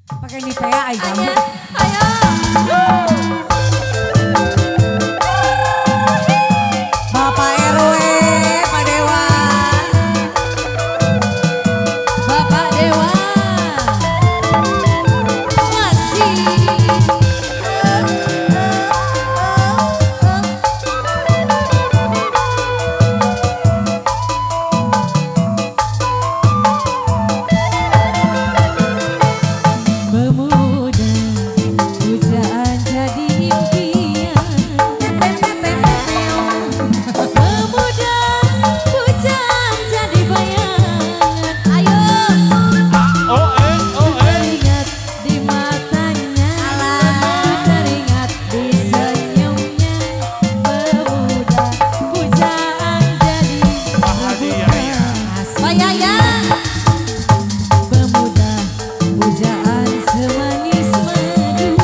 Pakai Nivea aja. Ayo. Bapak RW, Pak Dewa. Bapak Dewa. Masih. Pemuda, pujaan jadi impian. Pemuda, pujaan jadi bayangan. Ayo. Teringat di matanya, teringat di senyumnya. Pemuda, pujaan jadi rebutan. Pak Yaya. Pemuda, pujaan semanis madu.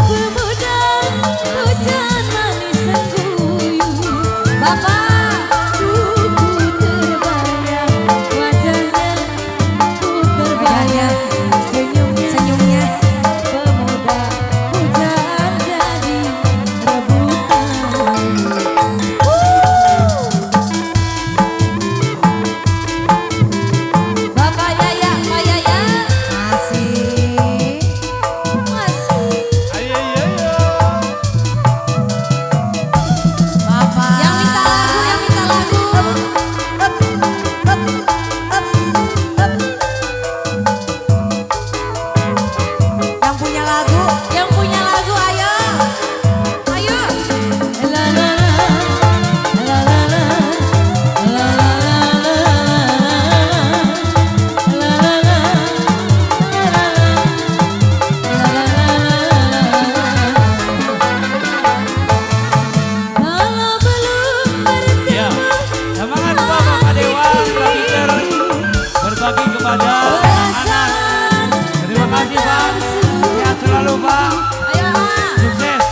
Pemuda, pujaan manis sengguyu. Bapak, ku terbayang wajahnya, ku terbayang senyumnya. Pemuda, pujaan jadi rebutan. Bapak Yaya, Pak Yaya. Masih. Masih. Bapak. Yang minta lagu, yang minta lagu. Yang punya lagu. Yang punya lagu, ayo. Ayo. La la la, la la la, la la la, la la la, kalau belum Ya, bertemu semangat Bapak Dewa Pramuter berbagi kepada anak-anak. Terima kasih Pak, sehat selalu Pak, ayo Pak. sukses.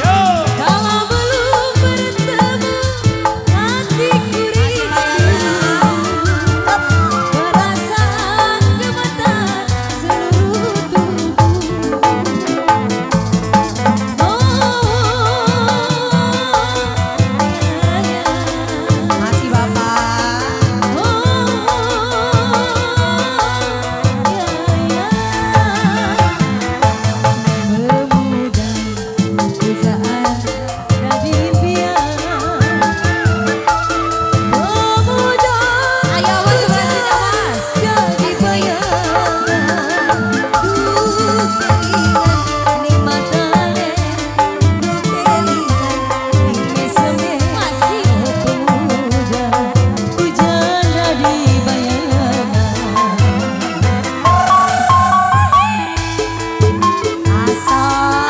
Yo. Kalau belum bertemu hatiku rindu, perasaan gemetar seluruh tubuh. Masih Bapak. Pemuda, pujaan jadi impian. Pemuda, ayo mas sebelah sini mas. Jadi bayangan. Duh kelingan nikmatane. Duh kelingan meseme. Masih pemuda, pujaan jadi bayangan.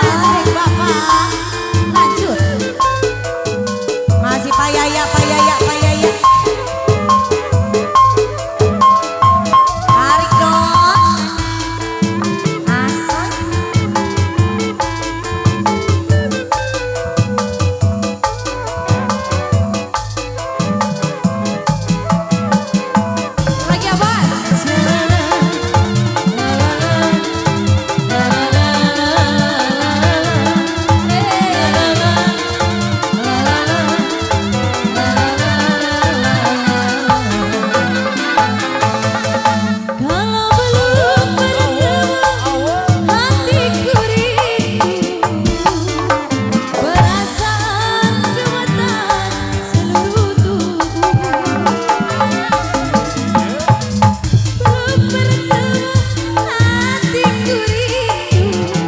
Asik Bapak. Lanjut. Masih Pak Yaya, Pak Yaya, Pak Yaya. Tarik dong. Asik. Lagi ya Bos. Kalau belum bertemu hatiku rindu, perasaan gemetar seluruh tubuh. Belum bertemu hatiku rindu,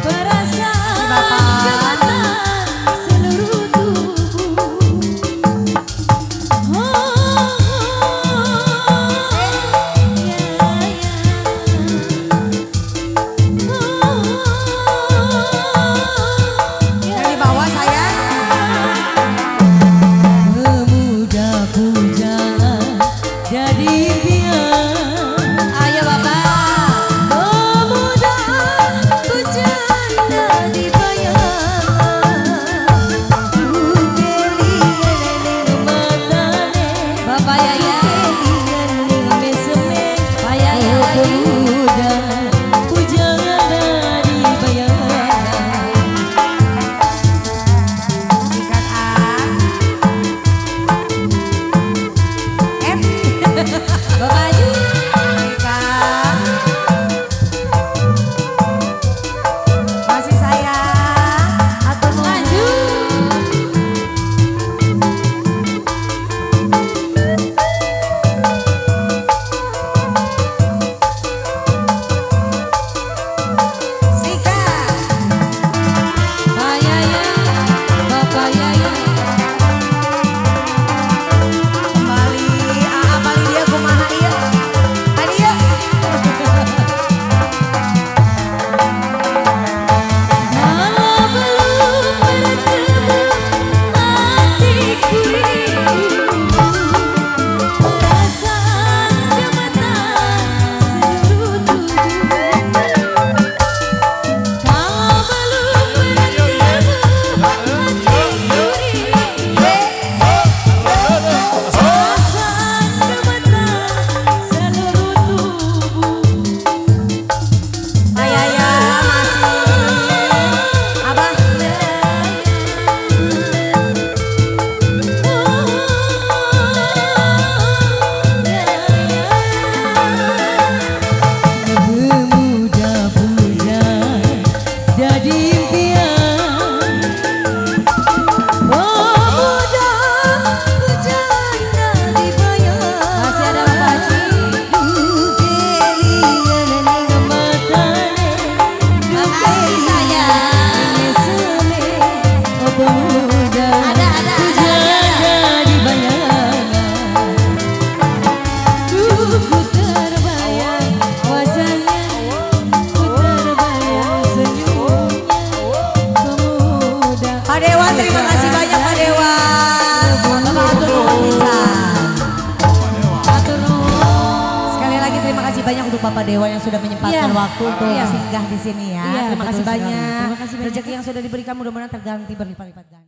perasaan gemetar seluruh tubuh. Yang di bawah saya. Pemuda pujaan jadi impian. Ayo Bapak. Pemuda pujaan jadi bayangan. Duh kelingan nikmatane. Bapak Yaya. Kelingan meseme. Bapak Haji. Ika. Masih sayang. Atur Maju. Sika. Pak Yaya, Bapak Yaya. Kembali apalagi dia kumaha ieu. Tadi ya. Kalau belum bertemu hatiku rindu, perasaan gemetar seluruh tubuh. Kalau belum bertemu hatiku rindu, perasaan gemetar seluruh tubuh. Ayaya masih. Abah. Pemuda-pemuda jadi impian, pemuda berjaya dibayar. Masih ada Bapak Haji. Makasih sayang. Ada. Ku terbayang wajahnya, ku terbayang senyumnya, pemuda. Pak Dewa, terima kasih banyak Pak Dewa. Bapak atur nuhun pisan. Atur nuhun. Sekali lagi terima kasih banyak untuk Bapak Dewa yang sudah menyempatkan Iya. waktu untuk Iya. singgah di sini ya. Iya, Terima kasih betul sekali. banyak. Terima kasih banyak. Rezeki yang sudah diberikan mudah-mudahan terganti berlipat-lipat ganda.